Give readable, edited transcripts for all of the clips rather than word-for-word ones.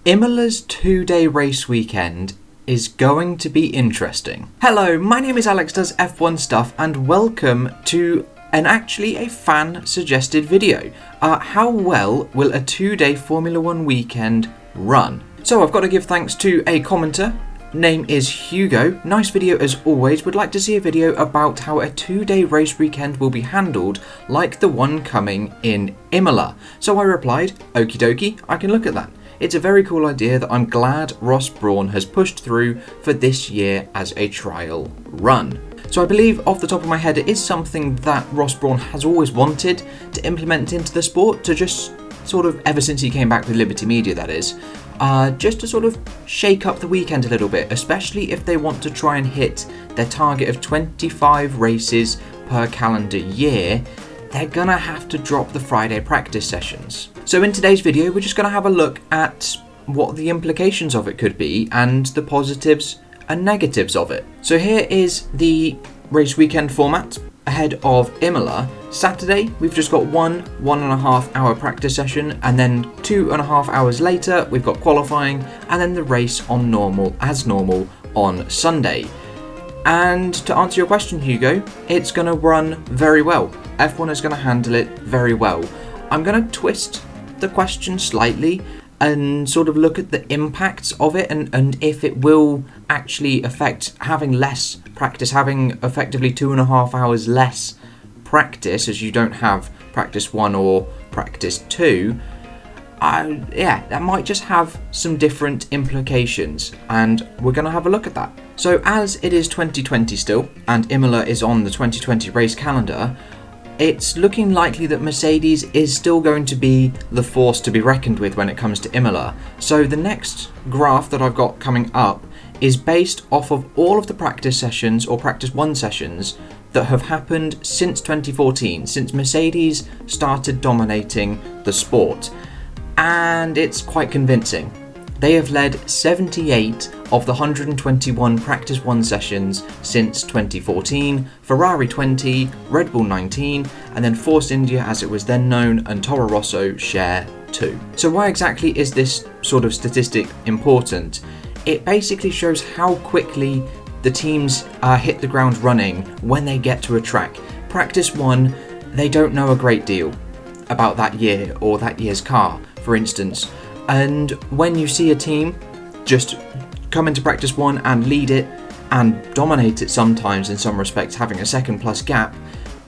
Imola's 2-day race weekend is going to be interesting. Hello, my name is Alex Does F1 Stuff and welcome to actually a fan suggested video. How well will a 2-day Formula 1 weekend run? So I've got to give thanks to a commenter. Name is Hugo. Nice video as always. Would like to see a video about how a 2-day race weekend will be handled like the one coming in Imola. So I replied, okie dokie, I can look at that. It's a very cool idea that I'm glad Ross Brawn has pushed through for this year as a trial run. So I believe off the top of my head it is something that Ross Brawn has always wanted to implement into the sport, to just sort of, ever since he came back with Liberty Media that is, just to sort of shake up the weekend a little bit, especially if they want to try and hit their target of 25 races per calendar year. They're gonna have to drop the Friday practice sessions. So in today's video, we're just gonna have a look at what the implications of it could be and the positives and negatives of it. So here is the race weekend format ahead of Imola. Saturday, we've just got one 1.5 hour practice session, and then 2.5 hours later, we've got qualifying, and then the race as normal on Sunday. And to answer your question, Hugo, it's going to run very well. F1 is going to handle it very well. I'm going to twist the question slightly and sort of look at the impacts of it and if it will actually affect having less practice, having effectively 2.5 hours less practice as you don't have practice 1 or practice 2. That might just have some different implications, and we're going to have a look at that. So as it is 2020 still, and Imola is on the 2020 race calendar, it's looking likely that Mercedes is still going to be the force to be reckoned with when it comes to Imola. So the next graph that I've got coming up is based off of all of the practice sessions or practice 1 sessions that have happened since 2014, since Mercedes started dominating the sport. And it's quite convincing. They have led 78 of the 121 practice 1 sessions since 2014, Ferrari 20, Red Bull 19, and then Force India as it was then known, and Toro Rosso share 2. So why exactly is this sort of statistic important? It basically shows how quickly the teams hit the ground running when they get to a track. Practice 1, they don't know a great deal about that year or that year's car, for instance. And when you see a team just come into practice 1 and lead it and dominate it sometimes in some respects, having a second plus gap,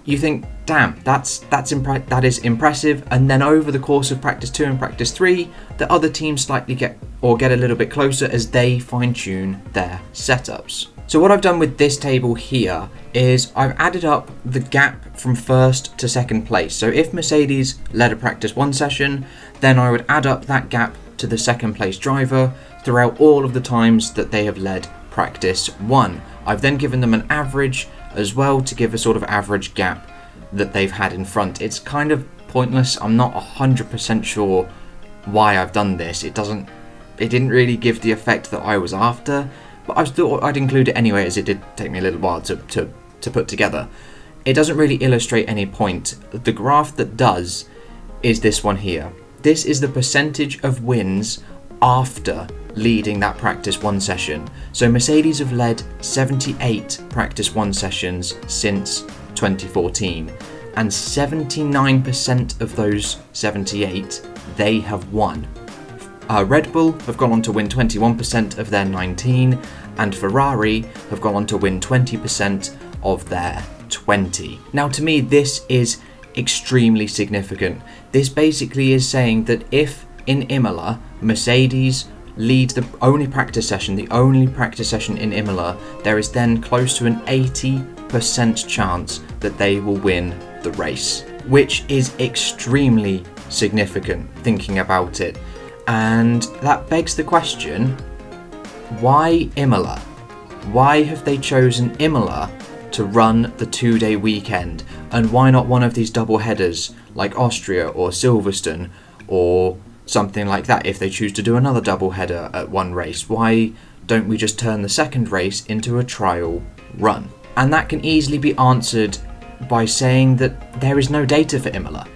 you think, damn, that is impressive. And then over the course of practice 2 and practice 3, the other teams slightly get a little bit closer as they fine tune their setups. So what I've done with this table here is I've added up the gap from first to second place. So if Mercedes led a practice 1 session, then I would add up that gap to the second place driver throughout all of the times that they have led practice 1. I've then given them an average as well to give a sort of average gap that they've had in front. It's kind of pointless. I'm not 100% sure why I've done this. It didn't really give the effect that I was after, but I thought I'd include it anyway, as it did take me a little while to put together. It doesn't really illustrate any point. The graph that does is this one here. This is the percentage of wins after leading that practice 1 session. So Mercedes have led 78 practice 1 sessions since 2014, and 79% of those 78 they have won. Red Bull have gone on to win 21% of their 19, and Ferrari have gone on to win 20% of their 20. Now, to me, this is extremely significant. This basically is saying that if in Imola, Mercedes lead the only practice session in Imola, there is then close to an 80% chance that they will win the race, which is extremely significant thinking about it. And that begs the question, why Imola? Why have they chosen Imola to run the 2-day weekend? And why not one of these double headers like Austria or Silverstone or something like that if they choose to do another double header at one race? Why don't we just turn the second race into a trial run? And that can easily be answered by saying that there is no data for Imola.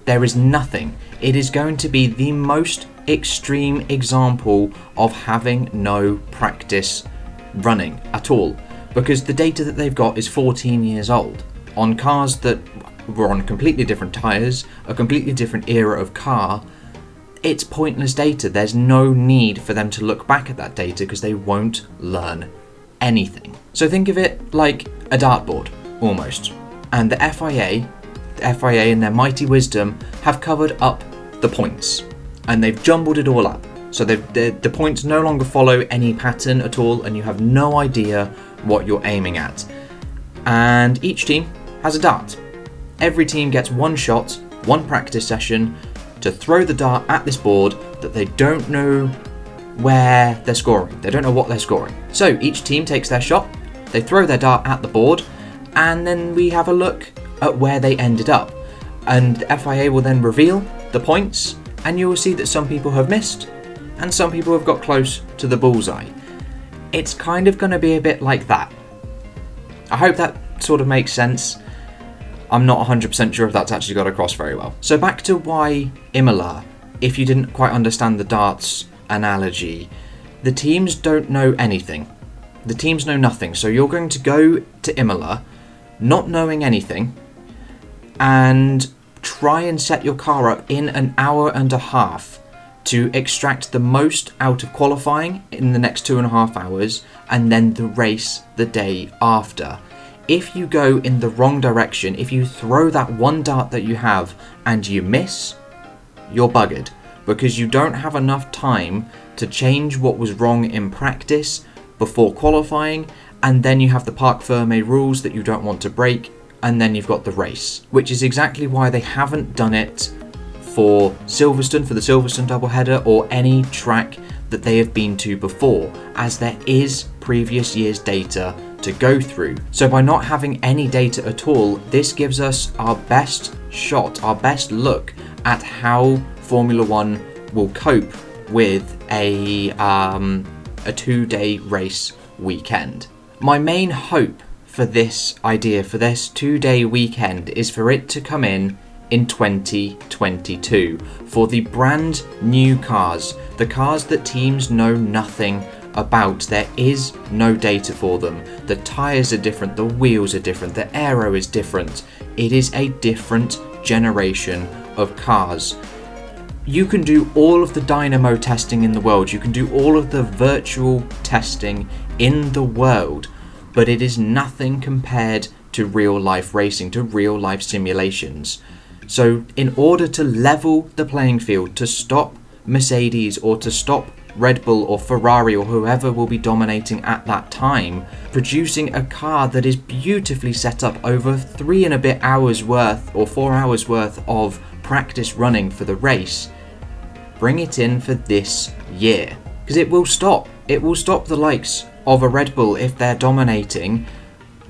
There is nothing. It is going to be the most extreme example of having no practice running at all, because the data that they've got is 14 years old on cars that were on completely different tyres, a completely different era of car. It's pointless data. There's no need for them to look back at that data because they won't learn anything. So think of it like a dartboard, almost. And the FIA in their mighty wisdom have covered up the points, and they've jumbled it all up. So the points no longer follow any pattern at all, and you have no idea what you're aiming at. And each team has a dart. Every team gets one shot, one practice session to throw the dart at this board that they don't know where they're scoring. They don't know what they're scoring. So each team takes their shot, they throw their dart at the board, and then we have a look at where they ended up. And the FIA will then reveal the points, and you will see that some people have missed and some people have got close to the bullseye. It's kind of going to be a bit like that. I hope that sort of makes sense. I'm not 100% sure if that's actually got across very well. So back to why Imola, if you didn't quite understand the darts analogy. The teams don't know anything. The teams know nothing. So you're going to go to Imola not knowing anything and try and set your car up in an hour and a half to extract the most out of qualifying in the next 2.5 hours and then the race the day after. If you go in the wrong direction, if you throw that one dart that you have and you miss, you're buggered, because you don't have enough time to change what was wrong in practice before qualifying, and then you have the Parc Fermé rules that you don't want to break, and then you've got the race, which is exactly why they haven't done it for Silverstone, for the Silverstone doubleheader, or any track that they have been to before, as there is previous year's data to go through. So by not having any data at all, this gives us our best shot, our best look at how Formula One will cope with a 2-day race weekend. My main hope for this idea, for this 2-day weekend, is for it to come in 2022 for the brand new cars, the cars that teams know nothing about. There is no data for them. The tyres are different, the wheels are different, the aero is different. It is a different generation of cars. You can do all of the dynamo testing in the world, you can do all of the virtual testing in the world, but it is nothing compared to real life racing, to real life simulations. So in order to level the playing field, to stop Mercedes or to stop Red Bull or Ferrari or whoever will be dominating at that time, producing a car that is beautifully set up over 3 and a bit hours worth or 4 hours worth of practice running for the race, bring it in for this year. Because it will stop the likes of a Red Bull, if they're dominating,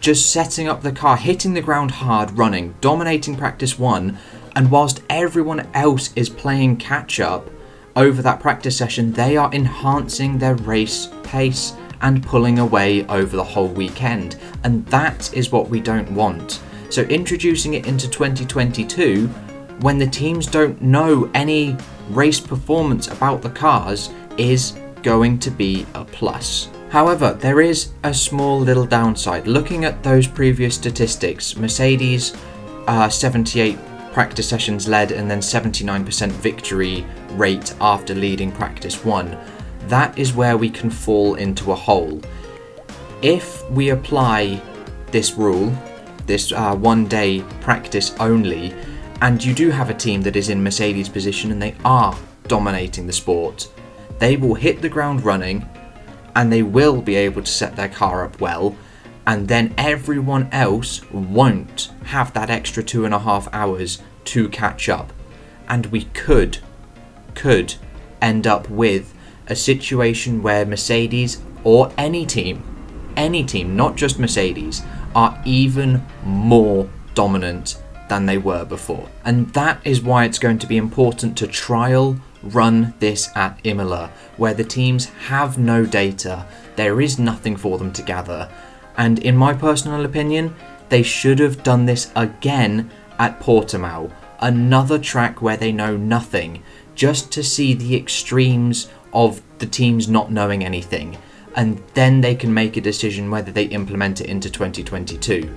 just setting up the car, hitting the ground hard, running, dominating practice 1, and whilst everyone else is playing catch up over that practice session, they are enhancing their race pace and pulling away over the whole weekend. And that is what we don't want. So introducing it into 2022, when the teams don't know any race performance about the cars, is going to be a plus. However, there is a small little downside. Looking at those previous statistics, Mercedes 78 practice sessions led and then 79% victory rate after leading practice 1. That is where we can fall into a hole. If we apply this rule, this 1-day practice only, and you do have a team that is in Mercedes' position and they are dominating the sport, they will hit the ground running and they will be able to set their car up well, and then everyone else won't have that extra 2.5 hours to catch up. And we could end up with a situation where Mercedes or any team, not just Mercedes, are even more dominant than they were before. And that is why it's going to be important to trial run this at Imola, where the teams have no data, there is nothing for them to gather, and in my personal opinion, they should have done this again at Portimao, another track where they know nothing, just to see the extremes of the teams not knowing anything, and then they can make a decision whether they implement it into 2022.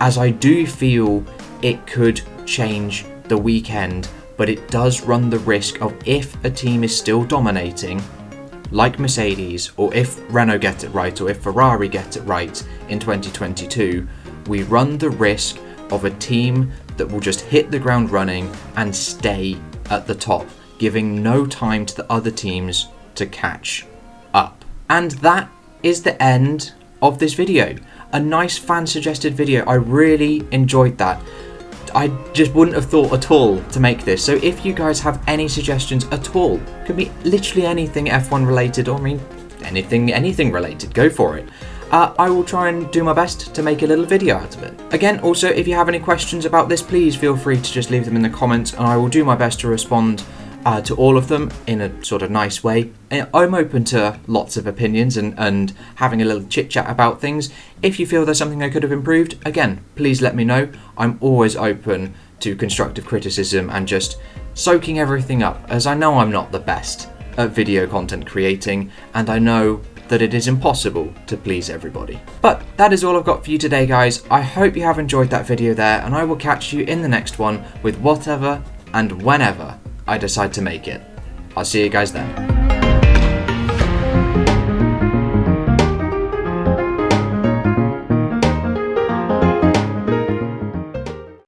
As I do feel it could change the weekend, but it does run the risk of, if a team is still dominating, like Mercedes, or if Renault get it right, or if Ferrari get it right in 2022, we run the risk of a team that will just hit the ground running and stay at the top, giving no time to the other teams to catch up. And that is the end of this video. A nice fan suggested video. I really enjoyed that. I just wouldn't have thought at all to make this. So if you guys have any suggestions at all, could be literally anything F1 related, or I mean anything related, go for it. I will try and do my best to make a little video out of it. Again, also, if you have any questions about this, please feel free to just leave them in the comments, and I will do my best to respond to all of them in a sort of nice way. I'm open to lots of opinions and having a little chit chat about things. If you feel there's something I could have improved, again, please let me know. I'm always open to constructive criticism and just soaking everything up, as I know I'm not the best at video content creating, and I know that it is impossible to please everybody. But that is all I've got for you today, guys. I hope you have enjoyed that video there, and I will catch you in the next one with whatever and whenever I decide to make it. I'll see you guys then.